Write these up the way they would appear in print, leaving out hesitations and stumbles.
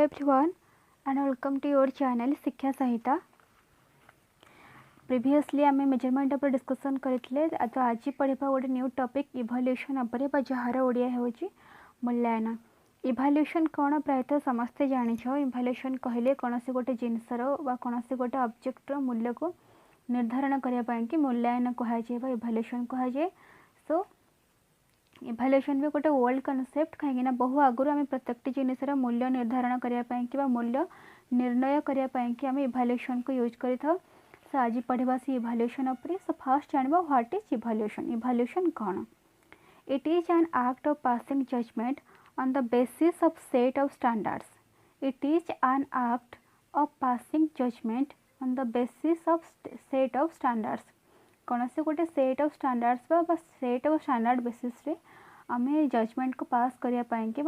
everyone and welcome to your channel शिक्षा सहिता। Previously आम मेजरमेंट उपर डिस्कसन करते तो आज पढ़ा गोटे न्यू टॉपिक इवोल्यूशन उपर जार ओडिया होची मूल्यांकन। इवोल्यूशन कौन प्रायतः समस्ते जानिछ। इवोल्यूशन कहले कौन से गोटे जिनसर बा कौन से गोटे ऑब्जेक्टर मूल्य को निर्धारण करने कि मूल्यांकन कहुए इवोल्यूशन कहुए। सो इवोल्यूशन भी गोटे वर्ल्ड कॉन्सेप्ट कहीं बहु आगुरी आम प्रत्येक जिनसर मूल्य निर्धारण करने कि मूल्य निर्णय करने आम इवोल्यूशन को यूज कर। सो आज पढ़ा से इवोल्यूशन उपर। सो फर्स्ट जानवा व्हाट इज इवोल्यूशन। इवोल्यूशन कौन? It is an act of passing judgement on the basis of set of standards. It is an act of passing judgement on the basis of set of standards. कौन से गोटे set of standards बा set of standard basis रे आमे judgement को pass करने कि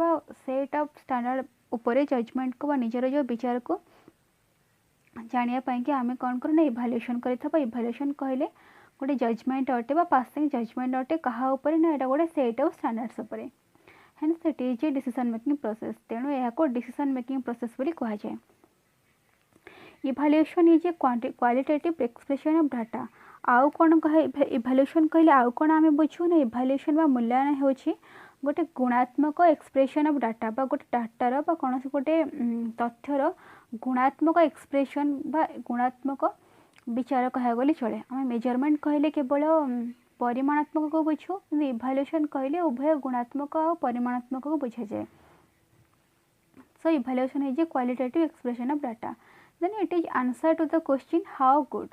set of standard उपरे जजमेंट को निजर जो विचार को जानापी कि आम कौन कर इवोल्यूशन कर। इवोल्यूशन कहले गोटे जजमेंट अटे पासिंग जजमेंट अटे कहा उपरे ना एटा गोटे सेट ऑफ स्टैंडर्ड्स उपरे। Hence it is a decision making process. तेणु यह डिसीजन मेकिंग प्रोसेस बोली कहुए। Evaluation is a qualitative expression of data. आउ कौन कहे इवोल्यूशन कहले आउ कौन आम बुझू ना इवोल्यूशन बा मूल्यांकन होची गोटे गुणात्मक एक्सप्रेशन ऑफ डाटा बा गोटे डाटार बा कौन से गोटे तथ्यर गुणात्मक एक्सप्रेशन बा गुणात्मक विचार कह गले चले। आम मेजरमेंट कहले केवल परिमाणात्मक को बुझू कि इवोल्यूशन कहले उभय गुणात्मक और परिमाणात्मक को बुझा जाए। So evaluation is a qualitative expression of data. Then it is answer to the question how good.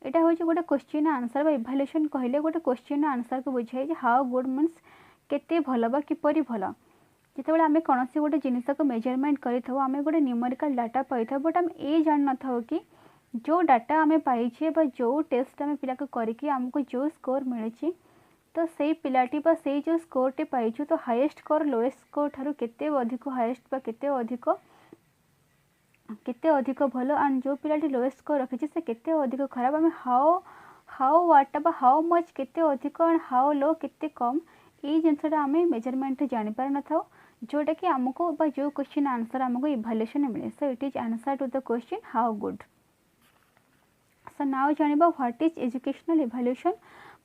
यहाँ हूँ गोटे क्वेश्चन आंसर बा इवोल्यूशन कहले गोटे क्वेश्चन आंसर को बुझाए हाउ गुड मीन्स केते भल बा किपरि भल। जितेबाला आम कौन से गोटे जिनस को मेजरमेंट करें आम गोटे न्यूमेरिकल डाटा पाई था बट आम ये जान न था कि जो डाटा आम पाइछे बा जो टेस्ट आम पिला को करके आमको जो स्कोर मिली तो से पिलाटी बा से जो स्कोर टे पाइछु तो हाईएस्ट स्कोर लोएस्ट स्कोर ठारू केते अधिक हाईएस्ट बा केते अधिक भल एंड जो पिलाटी लोएस्ट स्कोर रखी से केते अधिक खराब। आम हाउ वाट बा हाउ मच केते अधिक एंड हाउ लो केते कम ये जिनसा आम मेजरमेंट जानी पार न था जोटा कि आमको बा जो क्वेश्चन आंसर आमको इवोल्यूशन मिले। So it is answer to the question how good. So now जानिबा व्हाट इज एजुकेशनल इवोल्यूशन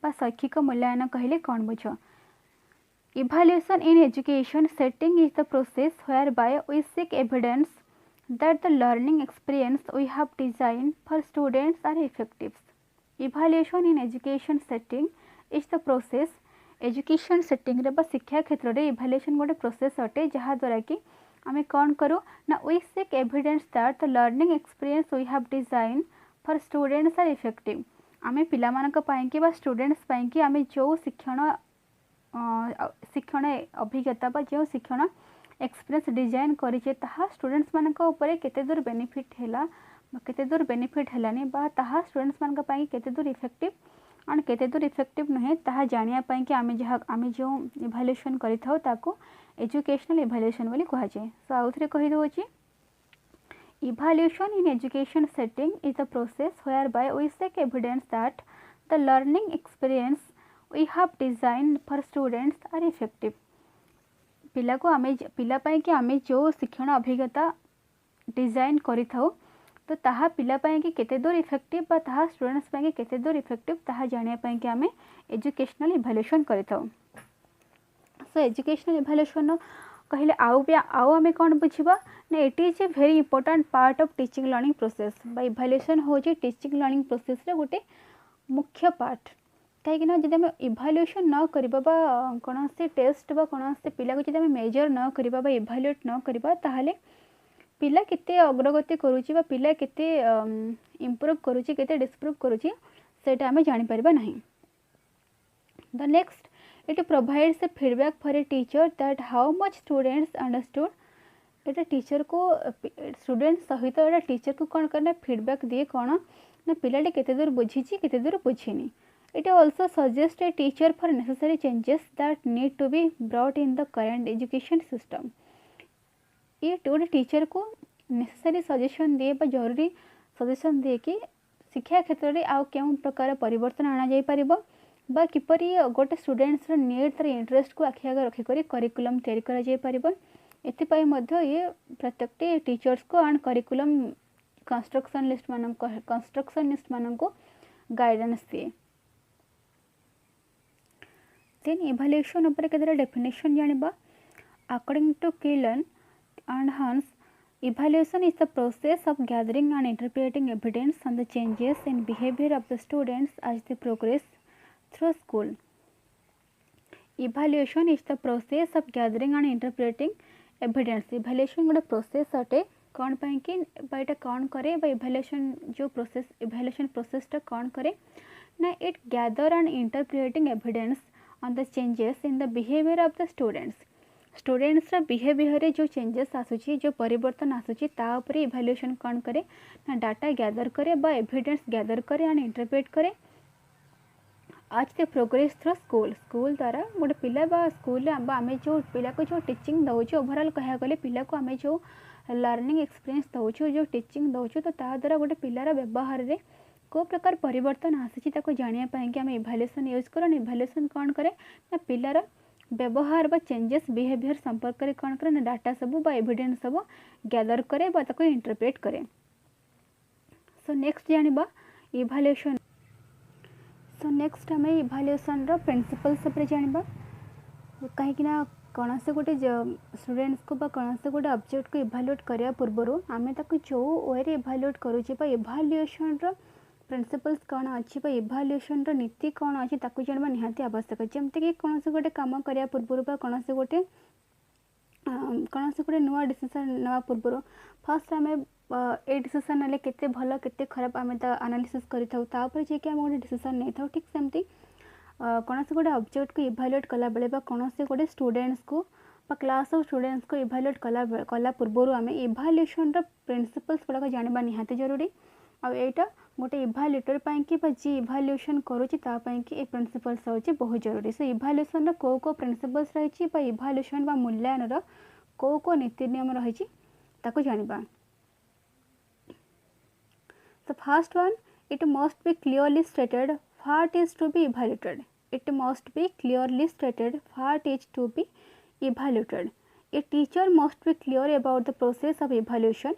बा शैक्षिक मूल्यांकन कहले कौन बुझ। Evaluation in education setting is the process whereby we seek evidence that the learning experience we have designed for students are effective. Evaluation in education setting is the process education setting रे बा शिक्षा क्षेत्र रे evaluation गोटे process अटे जहाँ द्वारा कि आम कौन करूँ ना we seek evidence that the learning experience we have designed for students are effective. आम पिला मानक पाई कि बा स्टूडेंट्स पाई कि आम जो शिक्षण अभिज्ञता बा जो शिक्षण एक्सपीरियंस डिजाइन करिचे ताहा स्टूडेंट्स मानक ऊपर केते दूर बेनिफिट हैला केते दूर बेनिफिट हैलानी बा ताहा स्टूडेंट्स मानक पाई केते दूर इफेक्टिव एंड केते दूर इफेक्टिव नहे ताहा जानिया पाई कि आमे जो इवोल्यूशन करिथाउ ताको एजुकेशनल इवोल्यूशन बोली कहा जाए। सो आउथरे कहि दोची evaluation in education setting is the process whereby we seek evidence that the learning experience we have designed for students are effective. पिला को आमे पिला पाई कि आमे जो शिक्षण अभिज्ञता डिजाइन करिथाउ तो ताहा पिला पाई कि केते दूर इफेक्टिव बा ताहा स्टूडेंट्स पाई कि केते दूर इफेक्टिव ताहा जानिया पाई कि आमे एजुकेशनल इवोल्यूशन करिथाउ। सो एजुकेशनल इवोल्यूशन कहले आउ आमे कोन बुझिबा ना it is a very important part of teaching learning process. बा इवोल्यूशन हो जे टीचिंग लर्निंग प्रोसेस रे गोटे मुख्य पार्ट। कहीं जब आम इवोल्यूशन न करबा कौन से टेस्ट बा कौन से पिला को जब आम मेजर न करबा इवोल्यूट न करबा ताहले पिला केते अग्रगति करूची बा पिला केते इम्प्रूव करूची केते डिस्प्रूव करूची सेटा आम जानि परबा नहीं। The next it provides a feedback for a teacher that how much students understood. Etah teacher को स्टूडेंट सहित एटा टीचर को कौन करना फीडबैक दिए कौन ना पिलाटे केते दूर बुझीची केते दूर बुझीनी। It also suggests a teacher for necessary changes that need to be brought in the current education system. ये गोटे टीचर को नेसेसरी सजेशन दिए बा जरूरी सजेशन दिए कि शिक्षा क्षेत्र में आउ केउं प्रकार परिवर्तन आना जाई परिबो बा किपरि गोटे स्टूडेंट्स नीड तार इंटरेस्ट को आखि आगे रखिक करिकुलम तैयारी करा जाई परिबो एथिपाई मध्य ये प्रत्येकटी टीचर्स को एंड करिकुलम कंस्ट्रक्शनिस्ट मान को गाइडेंस दिए। देन इभाल्यूएशन ऊपर केतरा डेफिनेशन जानिबा। According to Quillen and Hans, evaluation is the process of gathering and interpreting evidence on the changes in behavior of the students as they progress through school. Evaluation is the process of gathering and interpreting evidence. Evaluation गोटे process अटे कौन पाई कि एटा कौन करे बा evaluation प्रोसेसटा कौन करे ना it gather and interpreting evidence on the changes in the behaviour of the students behaviour जो चेंजेस आसूची जो परिवर्तन आसूची ता उपरे इवैल्यूएशन कौन करे ना डाटा गैदर करे बा एविडेंस गैदर करे एंड इंटरप्रेट करे आज ते प्रोग्रेस थ्रू स्कूल द्वारा गोटे पिला बा स्कूल आम जो पिला को जो टीचिंग दौचु ओवरऑल कह गले पिला को आम जो लर्निंग एक्सपीरियंस दौचु जो टीचिंग दौचु तो ता द्वारा गोटे पिलार व्यवहार रे को प्रकार परिवर्तन आसी जानापी कि आम इवैल्यूएशन यूज कर इवैल्यूएशन कौन करे ना पिलार व्यवहार बा चेंजेस बिहेवियर संपर्क में कौन करे ना डाटा सब बा एविडेंस सब गैदर करे बा ताको इंटरप्रेट करे। सो नेक्स्ट जानिबा इवैल्यूएशन। सो नेक्स्ट आम इवैल्यूएशन रो प्रिंसिपल्स उपर जानिबा। कहीं कौन से गोटे स्टूडेंट्स को कौन से गोटे ऑब्जेक्ट को इवैल्यूएट करिया पूर्व आम ताको जो वे रे इवैल्यूएट करूचे बा इवैल्यूएशन रो प्रिंसिपल्स कौन अच्छी इवैल्यूएशन नीति कौन अच्छी ताकू जानवा निहाती आवश्यक। जमती कि कौन से गोटे काम करिया पूर्व कौन से गोटे नुआ डिसीजन नवा पूर्व फर्स्ट आम ए डिसीजन ना केते भल केते खराब आम एनालिसिस करें जी आम गोटे डिसीजन नहीं था। ठीक सेमती कौन से गोटे ऑब्जेक्ट को इवैल्यूएट कला बेले कौन से गोटे स्टूडेंट्स को क्लास ऑफ स्टूडेंट्स को इवैल्यूएट कला पूर्व आम इवैल्यूएशन प्रिंसिपल्स गुड़ाक जानवा निहाती जरूरी। आईटा गोटे इवैल्यूएटर कि जी इवैल्यूएशन करुच्ची ये प्रिंसिपल्स होची बहुत जरूरी। सो इवैल्यूएशन को प्रिंसिपल्स रही इवैल्यूएशन बा मूल्यांकन को नीति नियम रही ताको जानिबा। So first one, it must be clearly stated what is to be evaluated. It must be clearly stated what is to be evaluated. A teacher must be clear about the process of evaluation.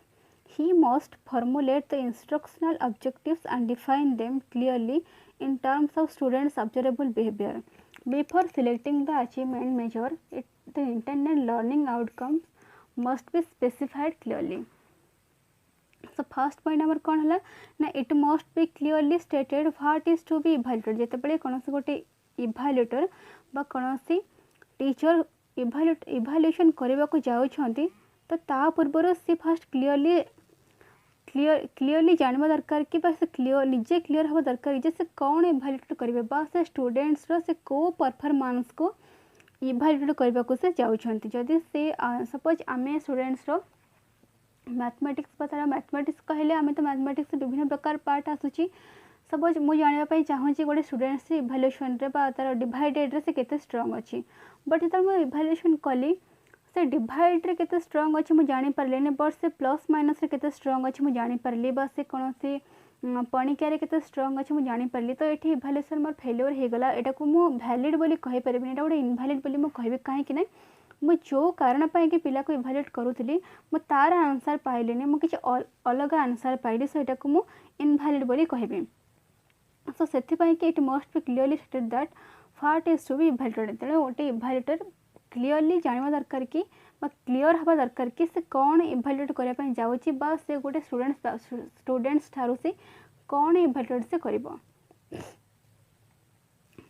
He must formulate the instructional objectives and define them clearly in terms of students' observable behavior. Before selecting the achievement measure, the intended learning outcomes must be specified clearly. So first point हमार कौन है ना it must be clearly stated what is to be evaluated. जिते बड़े कौन से गोटे evaluator बा कौन सी टीचर इवैल्यूएशन करने को जाउछंती तो ता पूर्व से फास्ट क्लियरली जानवा दरकार कि से क्लियर निजे क्लियर हवा दरकार जे से कौन इवैल्यूएट करेंगे बा से स्टूडेंट्स रो से को परफॉर्मेंस को इवैल्यूएट करबा को से जाउछंती। जदि से सपोज आमे स्टूडेंट्स रो मैथमेटिक्स पता मैथमेटिक्स कहले आमे तो मैथमेटिक्स विभिन्न प्रकार पार्ट आसुची। सपोज मुझे जानवा चाहूँगी गोटे स्टूडेंट्स इवैल्यूएशन रे बा तार डिवाइडेड रे से केते स्ट्रांग अच्छी बट जो मुझे इवैल्यूएशन कली से डिवाइड रे केते स्ट्रांग अच्छी मुझे जानी पारलेनी बट से प्लस माइनस रे केते स्ट्रांग अच्छी मुझे जानी पारली बा से कौन से पणिका केते स्ट्रांग अच्छी मुझे जानी पारली तो ये इवैल्यूएशन मोर फेल्योर हो गला एटा को मु वैलिड बोली कहि परबिनी एटा गोटे इनवैलिड बोली मु कहबी काहे कि नै मु जो कारण पाई कि पिला को इवैल्यूएट करूथली मु तार आंसर पाइलेनी मु किछ अलग आंसर पाइली सो एटा को मु इनवैलिड बोली कहबी। सो सेथि पाई कि it must be clearly stated that what is to be evaluated. तेणु गोटे इवैल्यूएटर क्लियरली जानवा दरकार कि क्लियर हवा दरकार कि से कौन इवैल्यूएट करने जाऊँगी बा से गोटे स्टूडेंट्स ठारू से कौन इवैल्यूएट से करिबो।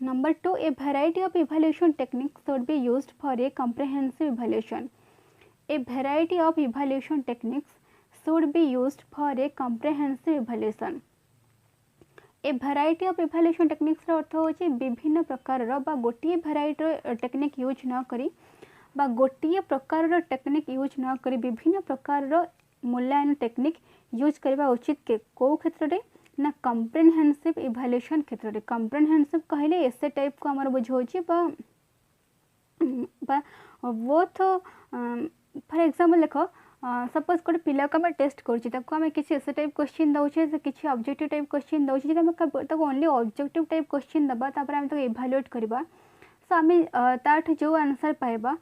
Number 2, a variety of evaluation techniques should be used for a comprehensive evaluation. A variety of evaluation techniques should be used for a comprehensive evaluation. A variety of evaluation techniques अर्थ होची विभिन्न प्रकार बा गोटे variety technique use न करी बा गोटे प्रकार टेक्निक यूज न करी विभिन्न प्रकार मूल्यांकन टेक्निक यूज करबा उचित के को क्षेत्र रे ना कॉम्प्रिहेंसिव इवैल्यूएशन क्षेत्र रे. कॉम्प्रिहेंसिव कहले एसे टाइप को हमर बुझौची बा बोथ फॉर एग्जांपल देखो सपोज गोटे पिला को आम टेस्ट करें किसी एसे टाइप क्वेश्चन दौचे किसी ऑब्जेक्टिव टाइप क्वेश्चन दौचे जब ओनली ऑब्जेक्टिव टाइप क्वेश्चन दबा आम इवैल्यूएट करवा सो आम ताठ जो आंसर पाइबा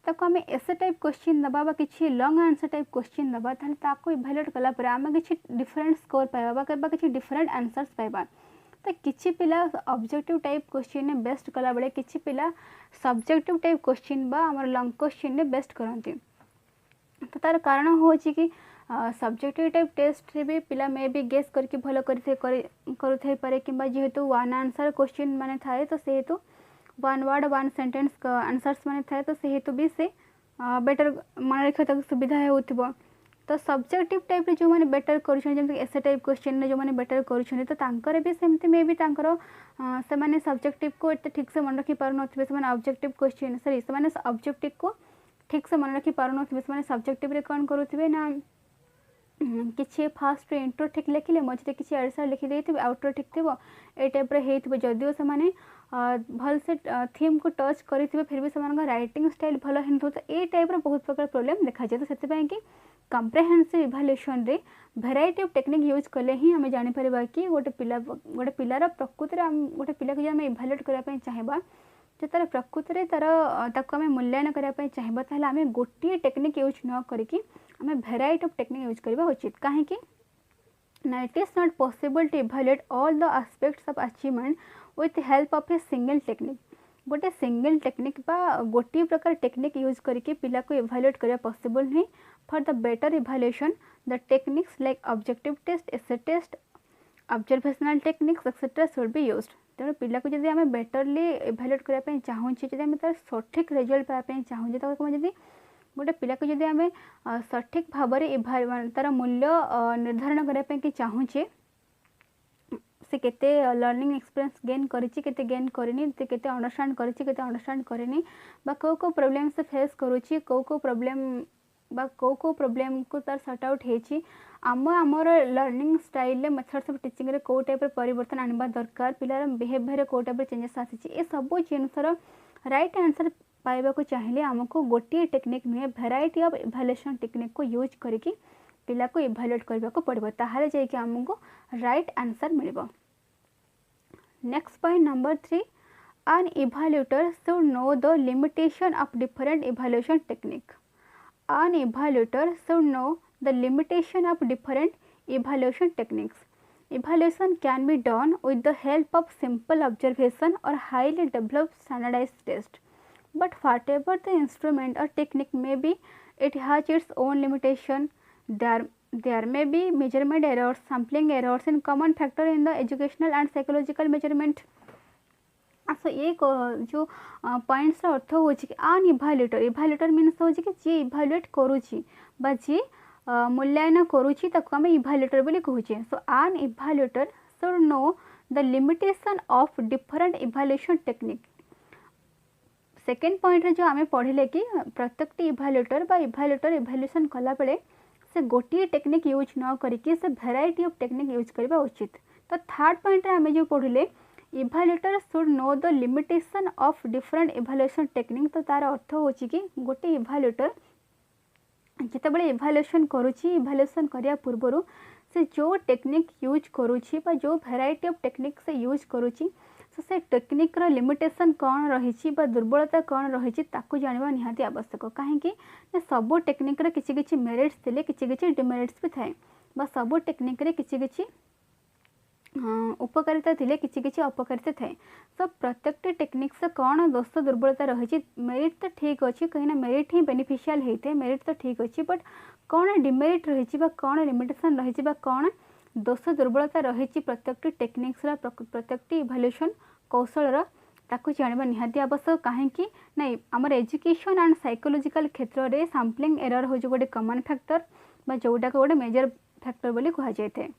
ताको आम एसे टाइप क्वेश्चन दबा कि लंग आंसर टाइप क्वेश्चन दबा ताको इभालुएट कला पर आम कि डिफरेंट स्कोर पाइबा कि डिफरेंट आंसर्स पाइबा। तो किछि पिला ऑब्जेक्टिव टाइप क्वेश्चन ने बेस्ट कला बेले किछि पिला सब्जेक्टिव टाइप क्वेश्चन बा हमर लंग क्वेश्चन ने बेस्ट करंती। तो तार कारण हो कि सब्जेक्टिव टाइप टेस्ट रे भी पिला मे भी गेस करके भलो करुथाई पारे कि जेहेतु वन आंसर क्वेश्चन माने थाए तो से हेतु one word one sentence answers माने थाए तो से हेतु भी से बेटर मन रखा तक सुविधा होतिबो। तो सब्जेक्टिव टाइप जो मैंने बेटर कर एसे टाइप क्वेश्चन जो मैंने बेटर कर तो तांकर भी सेमती मे भी तांकर से माने सब्जेक्टिव को एते ठीक से मन रखी पार नथिबे से ऑब्जेक्टिव क्वेश्चन सॉरी से माने ऑब्जेक्टिव को ठीक से मन रखी पार नथिबे से सब्जेक्टिव रे कोन करूथिबे ना किछि फास्ट इंट्रो ठीक लिखिले मझे किछि आंसर लिखि देथिबे आउटरो ठीक थिबो ए टाइप रे हेथिबो जदियो से माने भल से थीम को टच करिथिबे फिर भी से राइटिंग स्टाइल भलो हिंथो तो ए टाइप रे बहुत प्रकार प्रॉब्लम देखा जाय। तो सेते पय कि कम्प्रेहेंसिव इभाल्युएशन रे भेराइटी ऑफ टेक्निक यूज कले ही आम जानि परबा कि गोटे पिलार प्रकृति रे गोटे पिला को आम इभाल्युएट करिया पय चाहेबा जे तार प्रकृति रे ताको आम मूल्यांकन करिया पय चाहेबा ताहले आम गोटे टेक्निक यूज न करिकि आम भेराइटी ऑफ टेक्निक यूज करबा उचित। काहे कि ना it is not possible to evaluate all the aspects of achievement with help of a single technique. गोटे सिंगल टेक्निक बा गोटे प्रकार टेक्निक यूज करके पिला को इभाल्युएट करिया पॉसिबल नहीं। For the better evaluation, the techniques like objective test, essay test, observational techniques etc. should be used. तेणु पिला को जब आम बेटरली इभाल्युएट करने चाहूँचे जब आम तार सठिक रिजल्ट पाइबा चाहूँचे तो जब गोटे पिला को जब आम सठिक भाव में तार मूल्य निर्धारण करने चाहूँचे से केते लर्निंग एक्सपीरियंस गेन करिछि केते गेन करनी केते अंडरस्टैंड करिछि केते अंडरस्टैंड करनी बा को प्रॉब्लम से फेस करूछि को प्रॉब्लम बा को प्रॉब्लम को तार सॉर्ट आउट हेछि आमर learning style methods of teaching रे को टाइप परिवर्तन आनबा दरकार पिलार बिहेवियर को टाइप चेंजेस आसी ए सब जिनसर राइट आंसर पाइबा को चाहिए आमको गोटे टेक्निक नुहे भेराइटी ऑफ इभाल्युएशन टेक्निक को यूज करके पिला को इभाल्युएट करबा को पड़बो ताहाले जे कि आमको राइट आंसर मिलबो। Next point number 3 an evaluator should know the limitation of different evaluation technique. An evaluator should know the limitation of different evaluation techniques. Evaluation can be done with the help of simple observation or highly developed standardized test. But whatever the instrument or technique may be, it has its own limitation. There may be measurement errors, sampling errors in common factor in the educational and psychological measurement. सो ये जो points अर्थ हो आन इभाल्युएटर means हो जी इभाल्युएट करुच्ची बा जी मूल्यांकन करुच्ची ताको आम इभाल्युएटर बोली कहूचे। So an evaluator should know the limitation of different evaluation technique. Second point रे जो आम पढ़िले कि प्रत्येक इभाल्युएटर बा इभाल्युएटर इभाल्युएशन कला बेले से गोटे टेक्निक यूज न करिकि से भेराइटी ऑफ टेक्निक यूज करबा उचित। तो थर्ड पॉइंट रे आम जो पढ़िले evaluator should know the limitation of different evaluation technique. तो तार अर्थ हो कि गोटे इभाल्युएटर जितेबाला इभाल्युएशन करुच्ची इभाल्युएशन करिया पूर्व से जो टेक्निक यूज करुच्ची बा जो भेराइटी ऑफ टेक्निक से यूज करुच्ची से टेक्निक रो लिमिटेशन कौन रही दुर्बलता कौन रही ताकू जानवा निहाती आवश्यक। कहीं सब टेक्निक रे किछि किछि मेरिट्स थिले किछि किछि डिमेरिट्स भी थाए बा सब टेक्निक रे किछि किछि उपकारिता थिले किछि किछि अपकारिता थाए। तो प्रत्येक टेक्निक से कौन दोष दुर्बलता रही मेरिट तो ठीक अच्छी कहीं मेरिट ही बेनिफिशियल होते मेरिट तो ठीक अच्छी बट कौन डिमेरिट रही कौन लिमिटेशन रही कौन दोष दुर्बलता रही प्रत्येक टेक्निक्स प्रत्येक इभाल्युएशन कौशल ताकू जानवा निहाती आवश्यक। कहीं नहीं आमर एजुकेशन एंड साइकोलॉजिकल क्षेत्र में सैम्पलिंग एरर हो गोटे कॉमन फैक्टर बा जोटा को गोटे मेजर फैक्टर बोली कहा जाए।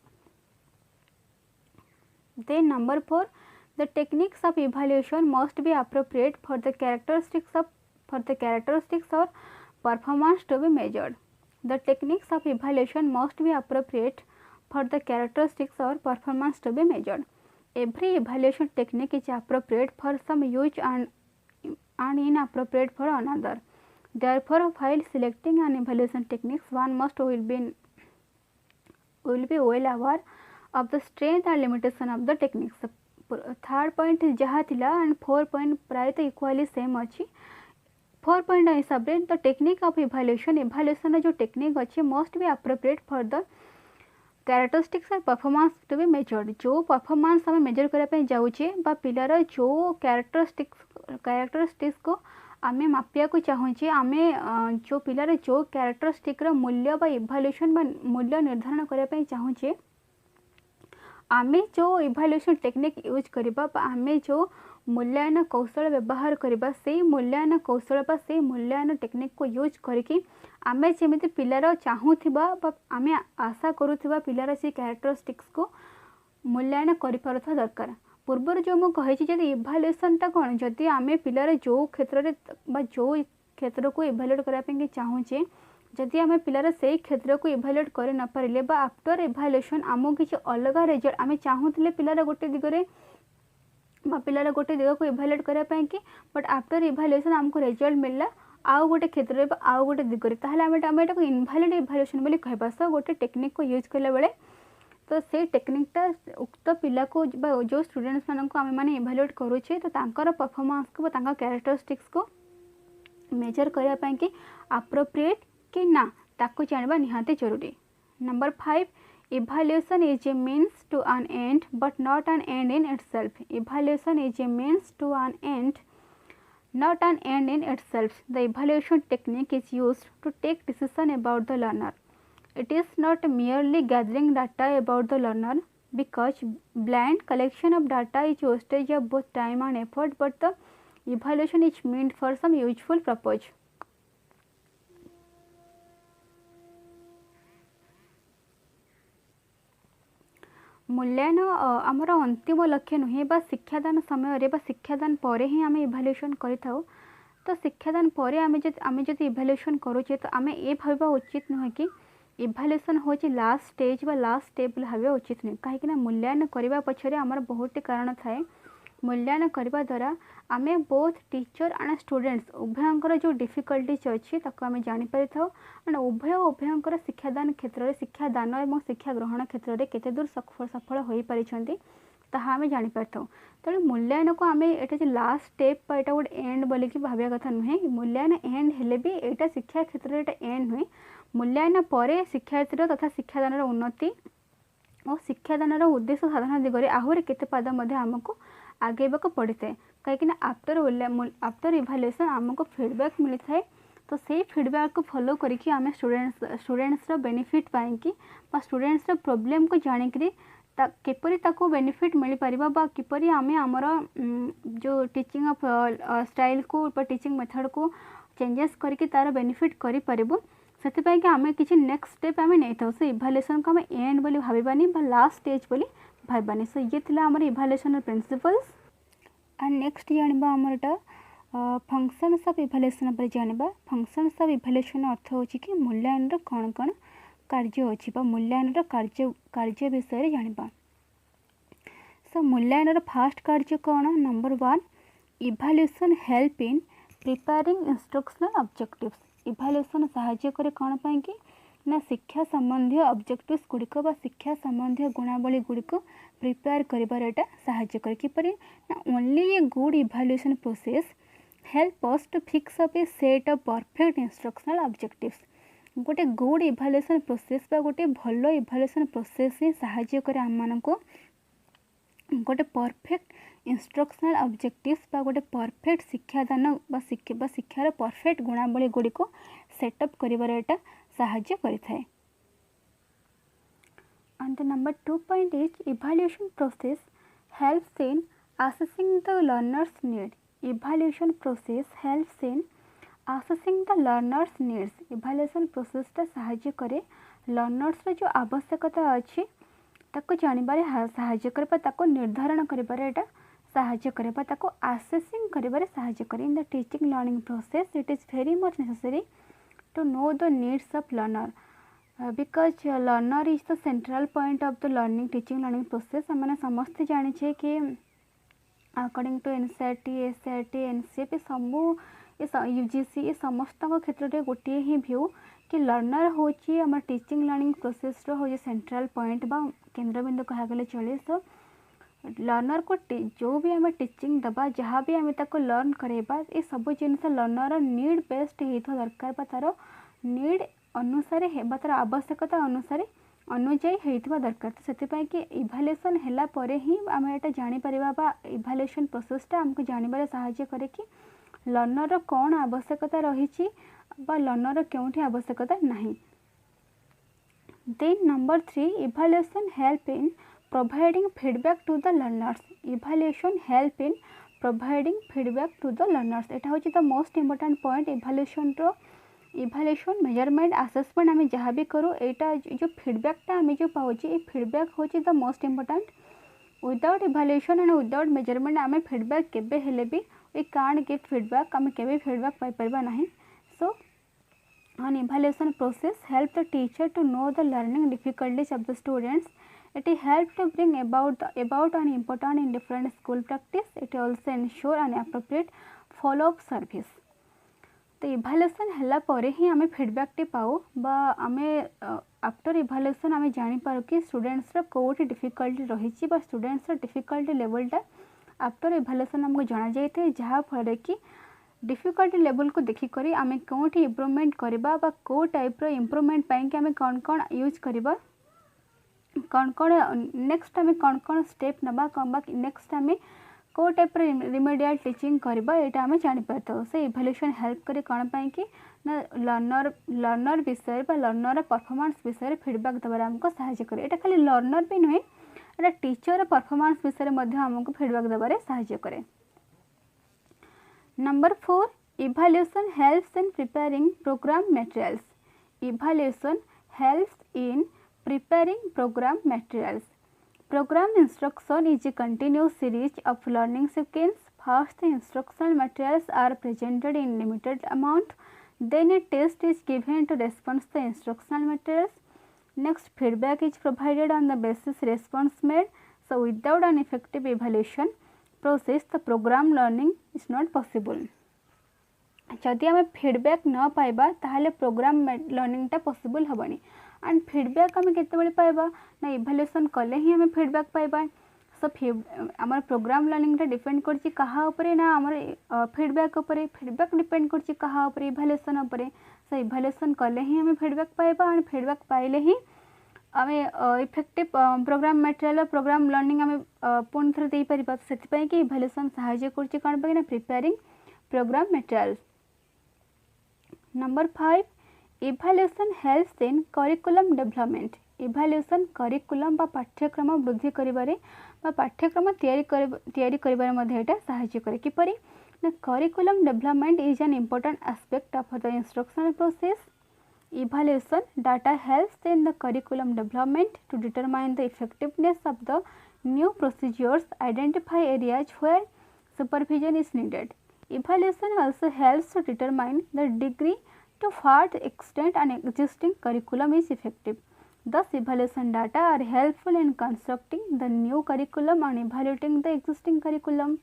Then number 4, the techniques of evaluation must be appropriate for the characteristics or performance to be measured. The techniques of evaluation must be appropriate for the characteristics or performance to be measured. Every evaluation technique is appropriate for some use and inappropriate for another. Therefore, while selecting an evaluation techniques, one will be well aware of the strength and limitation of the techniques. Third point जहाँ थिला and 4 point प्राय तो equally same अच्छी 4.9 हिसाब से the technique of evaluation evaluation जो technique अच्छे must be appropriate for the characteristics और परफॉर्मेंस टू बी मेजर्ड जो परफॉर्मेंस आम मेजर करने जाऊे पिलार जो कैरेक्टरिस्टिक्स को आम मापिया को चाहूँचे आम जो पिलार जो कैरेक्टरिस्टिक्र मूल्य बा इवैल्यूएशन बा मूल्य निर्धारण करने चाहूँचे आम जो इवैल्यूएशन टेक्निक यूज करबा आम जो मूल्यांकन कौशल व्यवहार करबा से मूल्यांकन कौशल बा से मूल्यांकन टेक्निक को यूज करके आमे जेमिति पिलार चाहूथिबा आमे आशा करूथिबा पिलार से कैरेक्टरिस्टिक्स को मूल्यांकन करि पारथा दरकार पूर्वर जो मु कहि छी जदि इवैल्यूएशन ता कोन जदि आमे पिलार जो क्षेत्र रे बा जो क्षेत्र को इवैल्यूएट करा पे चाहूचे जदि आमे पिलार से क्षेत्र को इवैल्यूएट कर न पारिले बा आफ्टर इवैल्यूएशन आमो किछि अलग रिजल्ट आमे चाहूथिले पिलार गोटे दिगरे पिलार गोटे दिग को इवैल्यूएट करने कि बट आफ्टर इवैल्यूएशन आमको रिजल्ट मिलला आउ गोटे क्षेत्र में आउ गोटे दिगरे ताहले आम एटा इनवैलिड इवैल्यूएशन बोली कहबा सो गोटे टेक्निक को यूज कला बेले तो से टेक्निकटा उक्त पिला को जो स्टूडेंट्स मान को आम मैंने इवैल्यूएट करूचे तो तांकर परफॉर्मेंस को तांकर कैरेक्टरिस्टिक्स को मेजर करने कि एप्रोप्रिएट कि ना ताको जानबा निहाती जरूरी। Number 5 evaluation is a means to an end but not an end in itself. Evaluation is a means to an end not an end in itself. The evaluation technique is used to take decision about the learner. It is not merely gathering data about the learner because blind collection of data is wastage of both time and effort, but the evaluation is meant for some useful purpose. मूल्यांकन आमर अंतिम लक्ष्य नुहे बा शिक्षादान समय रे बा शिक्षादान पर ही आम इवैल्यूएशन करिथाउ तो शिक्षादान पर आम जब इवैल्यूएशन करूचे तो आम ये भाबा उचित नुहे कि इवैल्यूएशन होची लास्ट स्टेज बा लास्ट स्टेप भाबा उचित नुहे कहीं मूल्यांकन करने पछरे आमर बहुत कारण थाए मूल्यांकन करने द्वारा आम बोथ टीचर एंड स्टूडेंट्स उभयंकर जो डिफिकल्टीज अच्छी आम जापर था एंड उभयंकर शिक्षादान क्षेत्र में शिक्षादान और शिक्षा ग्रहण क्षेत्र में केते दूर सफल हो पारिछंती ताहा आम जापर था तेणु मूल्यांकन को आम ये लास्ट स्टेप यहाँ गोटे एंड बोलिकी भाविया कथा नुहे मूल्यांकन एंड हेले भी यहाँ शिक्षा क्षेत्र में एंड नुहे मूल्यांकन पर शिक्षार्थी तथा शिक्षादान उन्नति और शिक्षादान उद्देश्य साधन दिगरे आहरी केते पाद आमको आगेबा पड़े कहीं आफ्टर इवैल्यूएशन आमको फीडबैक मिलता है तो से फीडबैक को फॉलो करके आम स्टूडेंट्स बेनिफिट पाई स्टूडेंट्स प्रॉब्लम को जानिक किपरि ताको बेनिफिट मिल पारिबा बा किपरि आमे हमर जो टीचिंग ऑफ स्टाइल को टीचिंग मेथड को चेंजेस करके तार बेनिफिट करि पारिबो से आम किसी नेक्स्ट स्टेप आम नहीं था से इवैल्यूएशन को आम एंड बोली भाबानी लास्ट स्टेज बोली भाबानी सो ये थिला हमर इवैल्यूएशन प्रिंसिपल्स एंड नेक्स्ट जानबा हमरटा फंक्शन्स ऑफ इवैल्यूएशन पर जानबा फंक्शन्स ऑफ इवैल्यूएशन अर्थ होची कि मूल्यांकन कौन कौन कार्य अच्छी मूल्यांकन कार्य विषय जानबा सो मूल्यांकन फास्ट कार्य कौन number 1 evaluation help in preparing instructional objectives evaluation सहाय्य करे कौन पाई कि ना शिक्षा संबंधी ऑब्जेक्टिव्स गुड़िक शिक्षा संबंधी गुणावली गुड़िक प्रिपेयर कर साहाय्य करे किपरि ना only a good evaluation process help us to fix up a set of perfect instructional objectives गोटे गुड इवैल्यूएशन प्रोसेस बा गोटे भल इवैल्यूएशन प्रोसेस ही साहाय्य करे आम मानको गोटे परफेक्ट इंस्ट्रक्शनल ऑब्जेक्टिव्स बा गोटे परफेक्ट शिक्षादान बा शिक्षार परफेक्ट गुणावली गुड़िक सेटअप करिबार साहाय्य करिथाए। And the number 2 point is evaluation process helps in assessing the learner's need. Evaluation process helps in assessing the learner's needs. Evaluation process टा साहाय्य करे learners रे जो आवश्यकता अच्छी ताको जानिबारे साहाय्य करे ताको निर्धारण करिबारे एटा साहाय्य करे ताको assessing करिबारे साहाय्य करे in the teaching learning process it is very much necessary to know the needs of learner because learner is the central point of the teaching learning process हमने समस्त जाने कि अकॉर्डिंग टू एनसीईआरटी एससीईआरटी एनसीईपी सबू UGC ये समस्त क्षेत्र में गोटे ही व्यू कि लर्नर होची आम टीचिंग लर्निंग प्रोसेस रो सेंट्रल पॉइंट बा केंद्रबिंदु कहा गले चले सो लर्नर को जो भी आम टीचिंग दबा जहाँ भी आम लर्न करेबा ये सब जिन लर्नर नीड बेस्ड हो दरकार तार नीड अनुसार तार आवश्यकता अनुसार अनुजाई होता दरकार। तो से कि इभाल्युएसन है ही आम यहाँ जापर इभाल्युएसन प्रोसेसटा आमको जानवर साहाय्य करे कि लर्नर कौन आवश्यकता रही लर्नर क्योंठी आवश्यकता नहीं। Then number 3 evaluation help in providing feedback to the learners। evaluation help in providing feedback to the learners। एटा होची the most important point evaluation row evaluation measurement assessment आम जहाँ भी करूँ एटा जो feedbackटा आम जो पाऊँ ये feedback होची the most important। without evaluation and without measurement आम feedback केबे हेले भी we can't give feedback आम केबे feedback पाई परबा नहीं। so on evaluation process help the teacher to know the learning difficulties of the students। It helps to bring about an important in different school practice। It also ensure an appropriate follow up service। तो इभाल्युएसन हैला परे ही आमे feedback T पाऊ बा आमे after इभाल्युएसन आमे जानि पारू कि स्टूडेंट्स रो कोठी डिफिकल्टी रही बा स्टूडेंट्स रो डिफिकल्टी लेवलटा आफ्टर इभाल्युएसन हमको जाना जाइते जहाँ फल कि डिफिकल्टी लेवल को देखी करी आमे कोठी इम्प्रूवमेंट करबा बा को टाइप रो इम्प्रूवमेंट पाई कि आमे कौन कौन यूज करबा कौन कौन नेक्स्ट आम कौन कौन स्टेप नबा कौन बा नेक्स्ट आम को टाइप रिमेडियल टीचिंग करबा एटा आम जानि पारता। से इभाल्युएसन हेल्प करे कौन पाई कि ना लर्नर विषय बा लर्नर परफॉर्मेंस विषय फीडबैक दबार आमको सहायता करे। एटा खाली लर्नर भी नुहे एटा टीचर परफॉर्मेंस विषय मध्य आमको फीडबैक दबार सहायता करे। Number 4 evaluation helps in preparing program materials. Evaluation helps in preparing program materials। Program instruction is a continuous series of learning sequence। First, the instructional materials are presented in limited amount, then a test is given to respond the instructional materials। Next, feedback is provided on the basis response made। So without an effective evaluation process the program learning is not possible। जदि आम feedback न पाइबा ताहले programme लर्निंगटा possible हेनी। And feedback आम केतेबेले पाइबा ना इभाल्युएसन कले ही आम फीडबैक पाइबा। सो आमर प्रोग्राम लर्निंगटा डिपेंड करछि कहा उपरे ना आमर फीडबैक उपरे फीडबैक डिपेंड करछि कहा उपरे इभाल्युएसन उपरे। सो इभाल्युएसन कले ही आम फीडबैक पाइबा एंड फीडबैक पाइले ही आम effective programme material programme learning आम पुणी थरे दे परिबा। सेति कि इभाल्युएसन सहायता करछि कोन पे ना preparing program material. Number 5 evaluation helps in curriculum development. Evaluation curriculum बा पाठ्यक्रम वृद्धि करिबारे बा पाठ्यक्रम तैयारी करिबारे मध्ये एटा सहायता करे। किपरि ना curriculum development is an important aspect of the instructional process. Evaluation data helps in the curriculum development to determine the effectiveness of the new procedures, identify areas where supervision is needed। Evaluation also helps to determine the degree to what extent an existing curriculum is effective। Thus, evaluation data are helpful in constructing the new curriculum and evaluating the existing curriculum।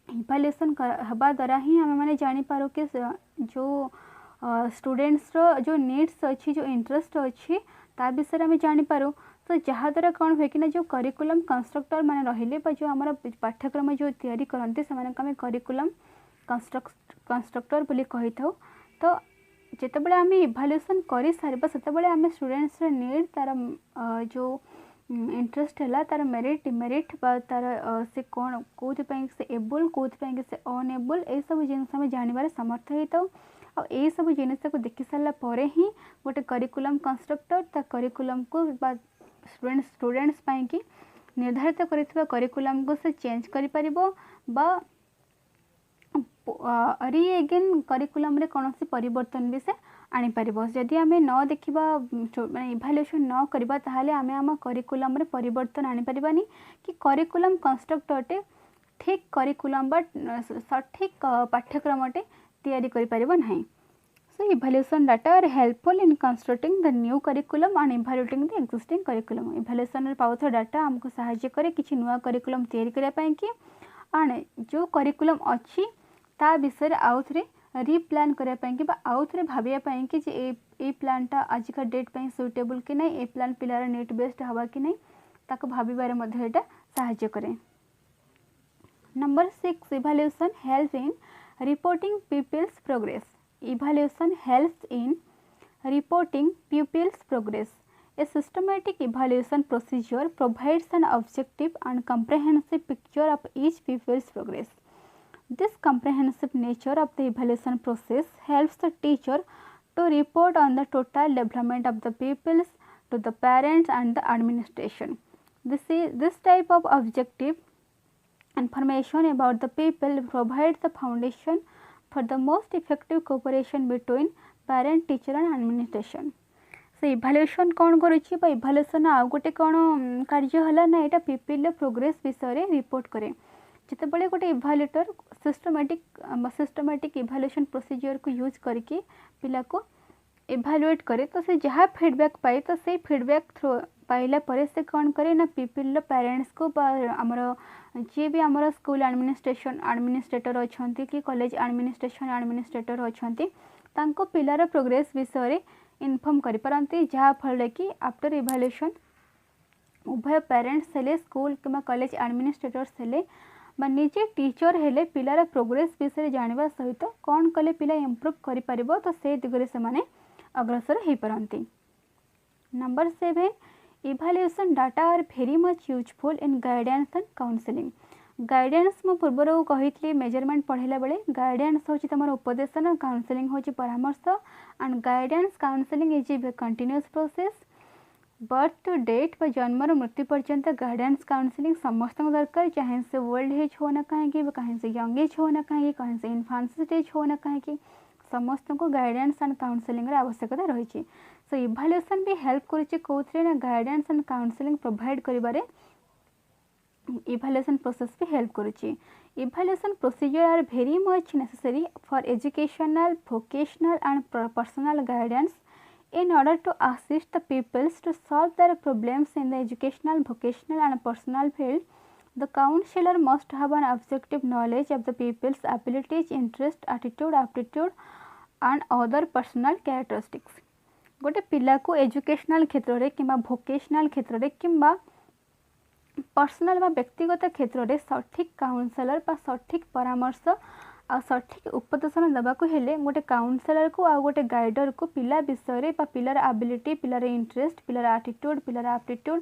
इभाल्युएसन हवा द्वारा ही आम मैंने जानीपार कि जो students रो जो needs अच्छी जो interest अच्छी ता विषय में जानीपार। तो जहाँ द्वारा कौन हुए कि जो करिकुलम कंस्ट्रक्टर मैंने रहिले जो आम पाठ्यक्रम जो तैयारी करते से करिकुलम कंस्ट्रक्टर बोली कही था। तो जितेबाला आम इभाल्युएसन कर सारे से आम स्टूडेंट्स नीड तार जो इंटरेस्ट है तार मेरिट डिमेरिट तार से कौन कौन से एबल कौन से अनएबल ये सब जिनस आम जानवर समर्थ होता आ सब जिनस को देखी सारापर ही गोटे करिकुलम कंस्ट्रक्टर ता करिकुलम को स्टूडेंट्स की निर्धारित कर करिकुलम को से चेंज कर री एगेन करिकुलम रे कौन सी परिवर्तन भी से आनी पारिबो। जदि आम न देखा माने इभाल्युएसन न करबा ताहाले आमे आम करिकुलम रे परिवर्तन आनी पारिबानी कि करिकुलम कंस्ट्रक्टरटे ठीक करिकुलम बट सठिक पाठ्यक्रमटे तैयारी करि पारिबो नाही। So evaluation data are helpful in constructing the new curriculum and evaluating the existing curriculum. Evaluation रे पाउथा डाटा हमको सहायता करे किछि नुवा करिकुलम तैयारी करिया पई कि आने जो करिकुलम अछि ता विषय आउ थे रिप्लान करने आउ थे भावियापाई कि ए प्लानटा आजिका डेट पर सुइटेबल कि नहीं ए प्लान पिलार नेट बेस्ड हवा कि नहीं ताको भाविबारे मध्ये एटा साहाय्य करे। Number 6 evaluation help in reporting pupils progress. Evaluation helps in reporting pupils' progress. A systematic evaluation procedure provides an objective and comprehensive picture of each pupil's progress. This comprehensive nature of the evaluation process helps the teacher to report on the total development of the pupils to the parents and the administration. This type of objective information about the pupil provides the foundation for the most effective cooperation between parent, teacher and administration. So इभाल्युएशन कौन करुच्ची इभाल्युएशन आउ गोटे कौन कार्य है ना यहाँ people progress विषय report करे। जितेबाला गोटे इभाल्युएटर सिस्टमेटिक इभाल्युएशन प्रोसीजर को यूज करके पिला को इभाल्युएट करे तो से जहाँ फीडबैक पाए तो से फीडबैक थ्रू पाइला परे से कौन करे ना पीपल पेरेंट्स को आमर जी भी आमर स्कूल एडमिनिस्ट्रेटर अच्छा कि कॉलेज एडमिनिस्ट्रेटर अच्छा तांको पिलार प्रोग्रेस विषय इनफॉर्म करि परंती जहाँ फल कि आफ्टर इवैल्यूएशन उभय पेरेंट्स हेले स्कूल किंबा कॉलेज एडमिनिस्ट्रेटर्स हेले बा निजे टीचर हेले पिलार प्रोग्रेस विषय जानिबा सहित कौन कले पिला इम्प्रूव करि परिबो तो से दिगरे से माने अग्रसर हे परंती। Number 7 evaluation data are very much useful in guidance and counselling. Guidance मु पूर्वर कही मेजरमेंट पढ़ाला बेले गाइडेंस हूँ तुम उपदेशन काउंसलिंग हूँ परामर्श and guidance counselling is a continuous process. Birth to death व जन्मर मृत्यु पर्यंत गाइडेंस काउंसलिंग समस्त दरकार चाहे से ओल्ड एज हो ना कहीं कहीं से यंग एज हो ना कहीं से इन्फांसी स्टेज हो ना कहीं समस्त को गाइडेंस एंड काउंसलिंग आवश्यकता रही। सो इवैल्यूएशन भी हेल्प करुच्चे ना गाइडेंस एंड काउंसलिंग प्रोवाइड करिबारे इवैल्यूएशन प्रोसेस भी हेल्प करुच्ची। Evaluation procedure are very much necessary for educational vocational and personal guidance in order to assist the pupils to solve their problems in the educational, vocational and personal field. The counselor must have an objective knowledge of the pupils' abilities, interest, attitude, aptitude and other personal characteristics. गोटे पिला को educational क्षेत्र रे किंबा vocational क्षेत्र रे किंबा personal व्यक्तिगत क्षेत्र में सठिक काउनसेलर सठिक परामर्श आ सठिक उपदेशन देवाक हेले गोटे काउनसेलर को आ गोटे गाइडर को पिला विषय पिलार एबिलिटी पिलार इंटरेस्ट पिलार एटीट्यूड पिलार एप्टीट्यूड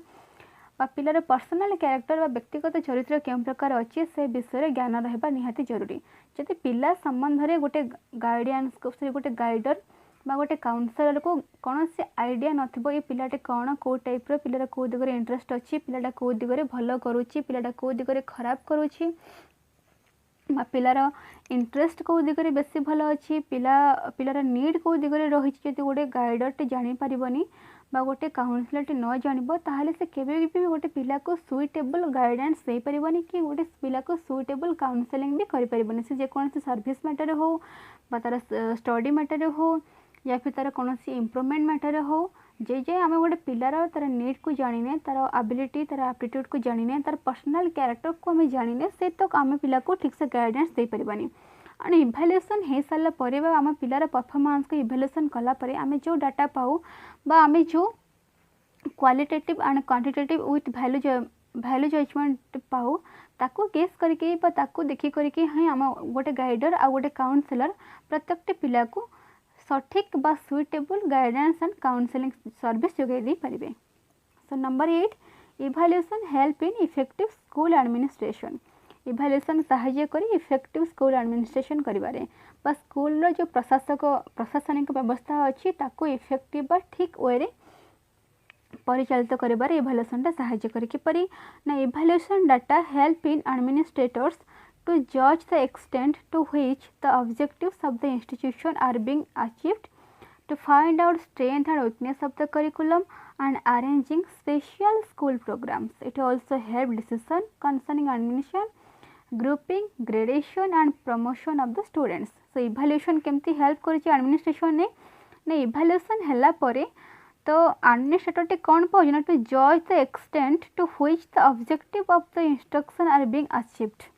पिलार पर्सनल क्यारेक्टर व्यक्तिगत चरित्र केउं प्रकार अच्छी से विषय ज्ञान रहा निहाती जरूरी। जदि पिला संबंध में गोटे गाइडेंस को गोटे गाइडर बा गोटे काउनसेलर को कौन से आइडिया नथिबो ये पिलाटे कौन को टाइप रो पिलार को दिगरे इंटरेस्ट अच्छी पिलाटा को दिगरे भल करूची पिलाटा को दिगरे खराब करूची बा पिलार इंटरेस्ट को दिगरे बेसी भल अच्छी पिलार नीड को दिगरे रही जदि गोटे गाइडरटे जानी पारिबनी बा गोटे काउनसेलरटे न जानिबो ताहले से केबे भी गोटे पिला को सुइटेबल गाइडेंस दे परिबनी कि गोटे पिला को सुइटेबल काउनसेलिंग भी करि परिबनी से जे कोन से सर्विस मैटर हो बा तार स्टडी मैटर हो या फिर तार कौन सी इम्प्रूवमेंट मैटर हो जे आम गोटे पिलार तार नीड को जाने तार एबिलिटी तार एप्टीट्यूड को जाने तार पर्सनल क्यारेक्टर को आम जाने से तो आम पिला को ठीक से गाइडेंस दे परिबानी। एंड इवैल्यूएशन हो सारा पर आम पिलार परफॉर्मेंस को इवैल्यूएशन कलापर आम जो डाटा पाऊ बा आम जो qualitative and quantitative with value judgement पाऊ ताकू गेस करके ताकू देखी करके हाँ आम गोटे गाइडर आ गोटे काउनसेलर प्रत्येक पिला को सठिक बा suitable guidance and counselling service जोगाई दे पारिबे। So number 8 evaluation help in effective school administration. Evaluation सहाय्य करी इफेक्टिव स्कूल एडमिनिस्ट्रेशन करिबारे बा स्कूल रो जो प्रशासनिक व्यवस्था अच्छी ताकू इफेक्टिव बा ठीक वे रे परिचालित करिबारे इवैल्यूएशन सहाय्य करी किपरि ना evaluation data help in administrators to judge the extent to which the objectives of the institution are being achieved, to find out strength and weakness of the curriculum and arranging special school programs. It also helps decision concerning admission, grouping, gradation and promotion of the students. So evaluation केमती help करुच्ची administration ने evaluation हला परे तो administrator टे कौन पाउछ ना to judge the extent to which the objective of the instruction are being achieved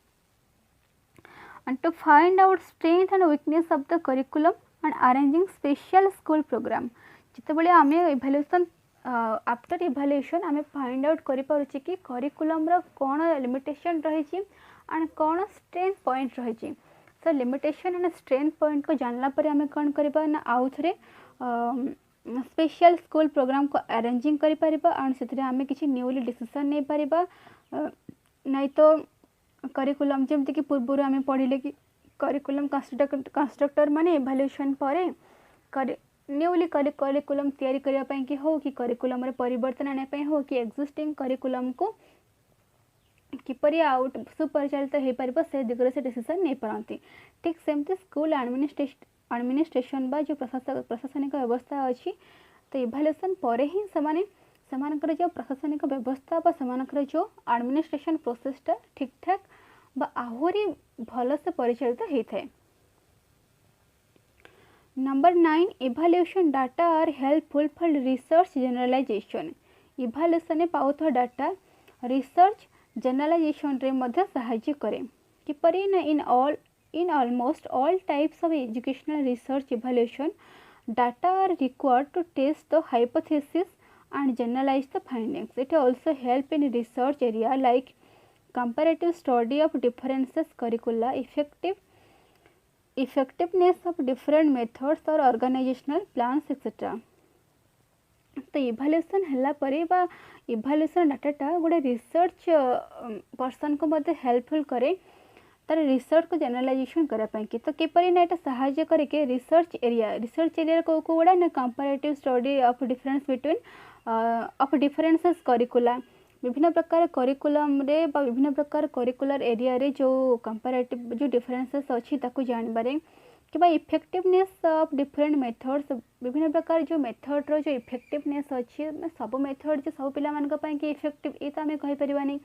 and to find out strength and weakness of the curriculum and arranging special school program. जिते बळे आमे evaluation after इभाल्यूएशन आम find out करें कि curriculum कौन limitation रही and कौन strength point रही। सो limitation and strength point को जानला पर आम कौन करबा ना आउ थे स्पेशल स्कूल प्रोग्राम को अरेंजिंग करि परिबा एंड से आम किसी न्यूली डिसीजन नहीं पारिबा। नहीं तो करिकुलम जमती कि पूर्व आम पढ़ले कि करिकुलम कंस्ट्रक्टर माने इभाल्यूएशन पर न्यूली करिकुलम तैयारी करने कि हो कि करिकुलम रे परिवर्तन आने हो कि एक्जिस्टिंग करिकुलम को किपरि आउट सुपरिचालित हो पार से दिगरे से डिसीजन नहीं पारती। ठीक सेमती स्कूल एडमिनिस्ट्रेशन बा जो प्रशासनिक व्यवस्था अच्छी तो इभाल्यूएशन पर ही सेमानकर जो प्रशासनिक व्यवस्था बा सेमानकर जो एडमिनिस्ट्रेशन प्रोसेसटा ठीक ठाक बा आहुरी भल से परिचालित होता है। Number 9 evaluation data are helpful for research generalization. Evaluation पाउथवा डाटा रिसर्च जनरलाइजेशन रे मध्य सहाय्य करे किपरि ना in almost all types of educational research evaluation data are required to test the hypothesis and generalize the findings. It also help in research area like comparative study of differences curricula, effectiveness of different methods or organizational plans etc. तो इभाल्यूएशन हैला परे बा इभाल्यूएशन डाटाटा गोटे research person को मध्य helpful करे तार research को generalisation करने कि तो किपरि ना सहाय्य करके रिसर्च एरिया को गुड़ा ना comparative study of difference between of differences करिकुला विभिन्न प्रकार करिकुलम रे बा विभिन्न प्रकार करिकुलर एरिया रे जो कंपैरेटिव जो डिफरेंसेस अच्छी ताकू जानबारे कि इफेक्टिवनेस ऑफ डिफरेंट मेथड्स विभिन्न प्रकार जो मेथड रो जो इफेक्टिवनेस अच्छी सब मेथड जो सब पिला मानक पई कि इफेक्टिव ए तो आमे कहि परिबानी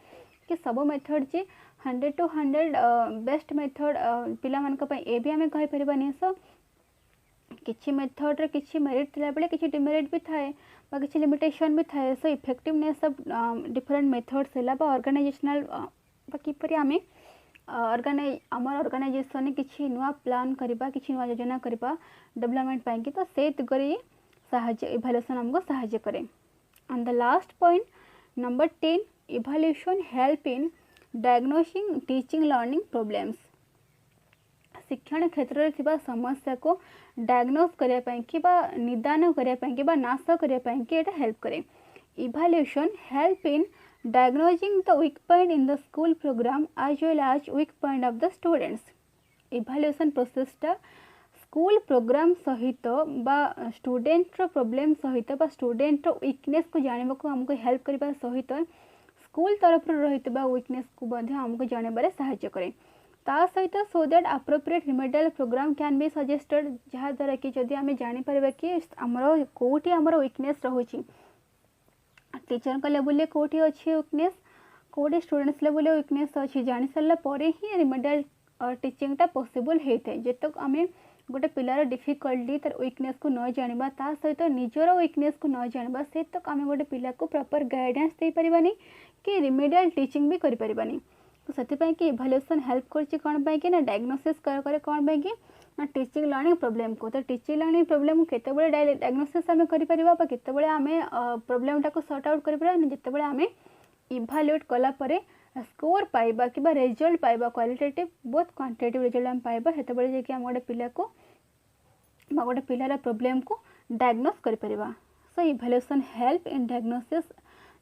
कि सब method J 100 to 100 best method पिला मानक पई ए भी आमे कहि परिबानी। सो किछि मेथड रे किछि मेरिट थिला बेले किछि डिमेरिट भी थाए बा किछि लिमिटेशन भी थाए। सो इफेक्टिवनेस ऑफ डिफरेंट मेथड्स हैला बा ऑर्गेनाइजेशनल बा किपरि आमे आमर ऑर्गेनाइजेशन किसी नुआ प्लान करबा किसी नुआ योजना करबा डेवलपमेंट पाई कि तो से दिगरे सहाय्य इभाल्यूएशन हमको सहाय्य करे। And the last point number 10 evaluation help in diagnosing teaching learning problems. शिक्षण क्षेत्र में थिबा समस्या को डायग्नोस करने पाई कि बा निदान करने पाई कि बा नाश करने पाई कि एटा हेल्प करे। Evaluation help in diagnosing the weak point in the school program as well as weak point of the students. Evaluation process टा स्कूल प्रोग्राम सहित बा स्टूडेंट रो प्रॉब्लम सहित बा स्टूडेंट रो वीकनेस को जानबा को हमको हेल्प करबा सहित स्कूल तरफ रो रहितबा वीकनेस को बंधे हमको जानबारे सहायता करे। ता सहित so that appropriate remedial programme can be suggested जहा द्वारा कि जदि आमे जानि परबा कि हमरो कोठी हमरो वीकनेस रहुची टीचर का लेवल कोठी अच्छी वीकनेस कोठी स्टूडेंट्स लेवल वीकनेस अच्छी जानी सारा पर ही रिमेडियल टीचिंगटा पॉसिबल होता है। जेतक आम गोटे पिलार डिफिकल्टी तार वीकनेस को न जाना ता सहित निजर वीकनेस को न जाना से तक आम गोटे पिला को प्रॉपर गाइडेंस दे पारिबानी कि रिमेडियल टीचिंग भी करि पारिबानी। तो सेति कि इभाल्यूएशन हेल्प करछि कोन पई कि ना डायग्नोसिस करे कोन पई कि ना टीचिंग लर्निंग प्रॉब्लम को। तो टीचिंग लर्निंग प्रॉब्लम को केतेबेले डायग्नोसिस आमे करि परिबा बा केतेबेले आमे प्रॉब्लम टा को सॉर्ट आउट करि परिबा जेतेबेले आमे इभाल्यूएट कला परे स्कोर पाइबा कि रिजल्ट पाइबा क्वालिटेटिव बोथ क्वांटिटेटिव रिजल्ट आम पाइबा हेतेबेले जे कि हम गोटे पिला को बा गोटे पिलार प्रॉब्लम को डायग्नोस करि परिबा। So evaluation help in diagnosis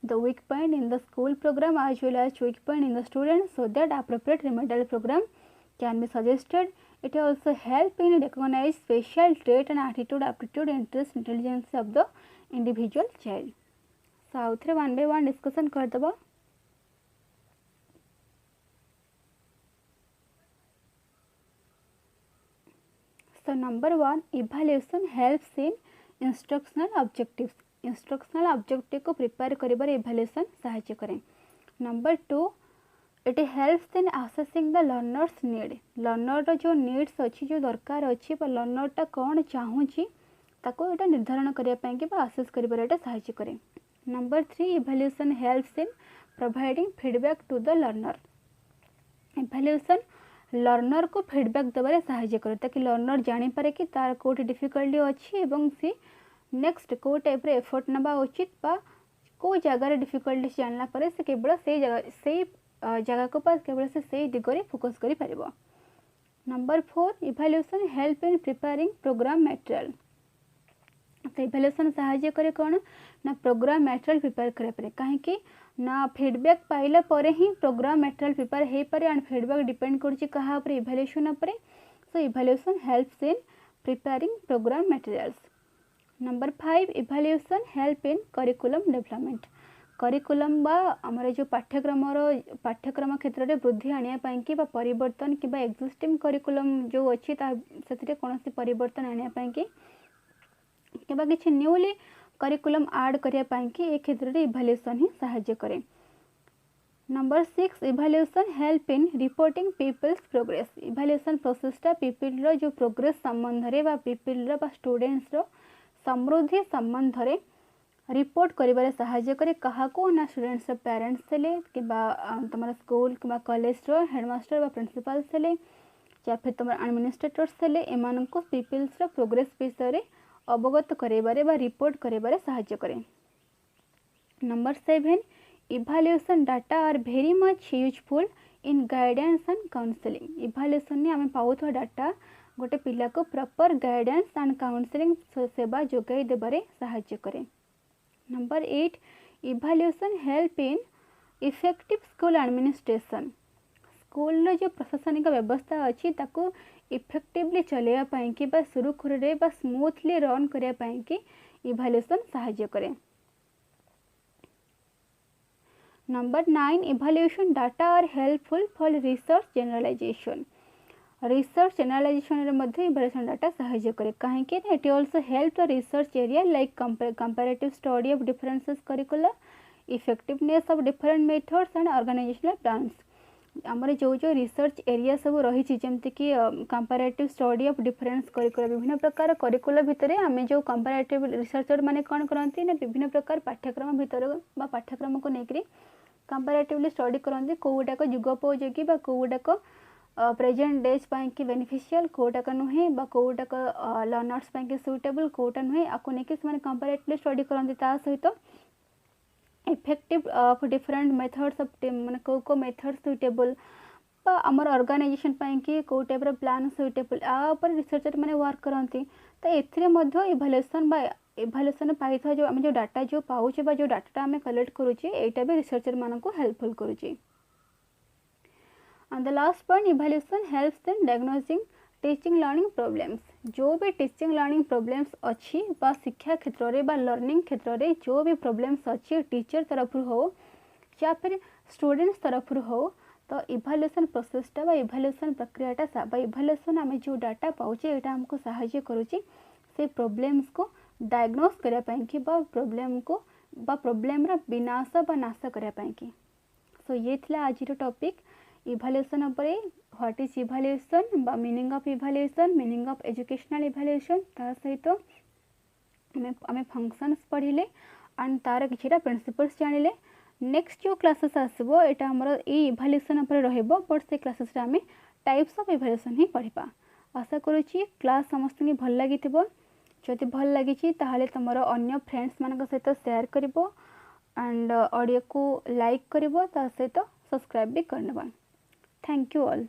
the weak point in the school program as well as weak point in the students so that appropriate remedial program can be suggested. It also help in recognize special trait and attitude, aptitude, interest, intelligence of the individual child. So आउथरे one by one discussion कर दबा। So number 1 evaluation helps in instructional objectives. Instructional objective को prepare करिबार इभाल्यूएशन सहायता करें। Number 2 it helps in assessing the learners need. Learner जो needs अच्छी जो दरकार अच्छी लर्नरटा कौन चाहूँगी ताको एटा निर्धारण करने पाई कि असेस करिबार एटा सहायता करें। Number 3 evaluation helps in providing feedback to the learner. Evaluation learner को फीडबैक देबारे सहायता करे ताकि लर्नर जानी पारे कि तार कोठी डिफिकल्टी अच्छी एवं सी नेक्स्ट को टाइप एफर्ट नवा उचित बा को जगार डिफिकल्टीज जानला पर से केवल से जगह को पास केवल से दिगरे फोकस करि परिबो। Number 4 evaluation help in preparing program material. तो इवैल्यूएशन सहाय्य करे कौन ना प्रोग्राम मटेरियल प्रिपेयर करे परे कहीं ना फीडबैक पाइला परे ही प्रोग्राम मटेरियल प्रिपेयर हे परे एंड फीडबैक डिपेंड करछि कहा पर इवैल्यूएशन उपरे। So evaluation helps in preparing program materials. Number 5 evaluation help in curriculum development. Curriculum बा हमर जो पाठ्यक्रम क्षेत्र में वृद्धि आनिया पाई कि बा परिवर्तन कि एक्जिस्टिंग करिकुलम जो अच्छी से कौन परिवर्तन आनिया पाई कि किसी न्यूली करिकुलम ऐड करिया पाई कि ए क्षेत्र में इवैल्यूएशन ही सहायता करे। Number 6 evaluation help in reporting pupils progress. Evaluation प्रोसेसटा पीपल रो जो प्रोग्रेस संबंध रे बा पीपल रो बा स्टूडेंट्स रो समृद्धि संबंध रे रिपोर्ट करिबारे सहायता करे कहा को ना स्टूडेंट्स रो पेरेंट्स थले कि तुम्हारा स्कूल कि कॉलेज रो हेडमास्टर बा प्रिंसिपल थले या फिर तुम्हारा एडमिनिस्ट्रेटर्स थले एमान को पीपल्स रो प्रोग्रेस विषय रे अवगत करेबारे बा रिपोर्ट करेबारे सहायता करे। Number 7 evaluation data are very much useful in guidance and counselling. Evaluation ने आम पाउथवा डाटा गोटे पिला को प्रॉपर गाइडेंस एंड काउंसलिंग सेवा जोगाई देबारे सहायता करे। Number 8 evaluation help in effective school administration. School जो प्रशासनिक व्यवस्था अच्छी ताको इफेक्टिवली चलेया पाई कि बा सुरुखुरे बा स्मूथली रन करिया पाई कि इवैल्यूएशन सहायता करे। Number 9 evaluation data are helpful for research generalisation. Research generalisation रे मध्ये इवैल्यूएशन डाटा सहायता करे कहीं कि it also help the research area like comparative study of differences curricular effectiveness of different methods and organisational plans. आमर जो research area सब रही जमती कि comparative study of difference curricular विभिन्न प्रकार करिकुलर भितर आम जो कंपैरेटिव रिसर्चर माने कौन करती ना विभिन्न प्रकार पाठ्यक्रम भितर बा पाठ्यक्रम को लेकर कंपैरेटिवली स्टडी करती कौटाक जुगोपयोगी बा कौटाक प्रेजेंट डेज कि बेनिफिशियल कौटाक नुहे बा कौटाक लर्नर्स कि सुइटेबल कौटा नुहे आपको लेकिन से कंपैरेटिवली स्टडी करती सहित effective of different methods of माने को मेथड सुइटेबल बा आमर ऑर्गेनाइजेशन कि कौ टाइप प्लान सुइटेबल आपर रिसर्चर मैंने वर्क करती तो एथिरे इवैल्यूएशन बा इवैल्यूएशन पाई जो आम जो डाटा जो पाउचे बा जो डाटा आम कलेक्ट करुचे एटा भी रिसर्चर मान को हेल्पफुल करुचे। And the last point evaluation helps in diagnosing teaching learning problems. जो भी टीचिंग लर्निंग प्रॉब्लम्स अच्छी बा शिक्षा क्षेत्र में बा लर्निंग क्षेत्र में जो भी प्रॉब्लम्स अच्छी टीचर तरफ हो या फिर स्टूडेंट्स तरफ हो तो इवैल्यूएशन प्रोसेसटा बा इवैल्यूएशन प्रक्रियाटा बा इवैल्यूएशन आम जो डाटा पाउचे यहाँ हमको सहायता करुच्ची से प्रॉब्लम्स को डायग्नोस करने बा प्रॉब्लम को बा प्रॉब्लम विनाश बा नाश करने। सो ये थिला आज टॉपिक इवैल्यूएशन उपरे व्हाट इज इवैल्यूएशन बा meaning of evaluation meaning of educational evaluation ता सहित आमे फंक्शंस पढ़िले एंड तार किछटा प्रिंसिपल्स जानिले। नेक्स्ट जो क्लासेस आसबो एटा हमर ए इवैल्यूएशन उपरे रहइबो बट से क्लासेस रे आमे टाइप्स ऑफ इवैल्यूएशन ही पढ़िबा। आशा करूची क्लास समस्त की भल लागिथिबो जदि भल लागिछि ताहाले तमरो अन्य फ्रेंड्स मानक सहित शेयर करिवो एंड ऑडियो को लाइक करिवो ता सहित सब्सक्राइब भी करनबा। Thank you all.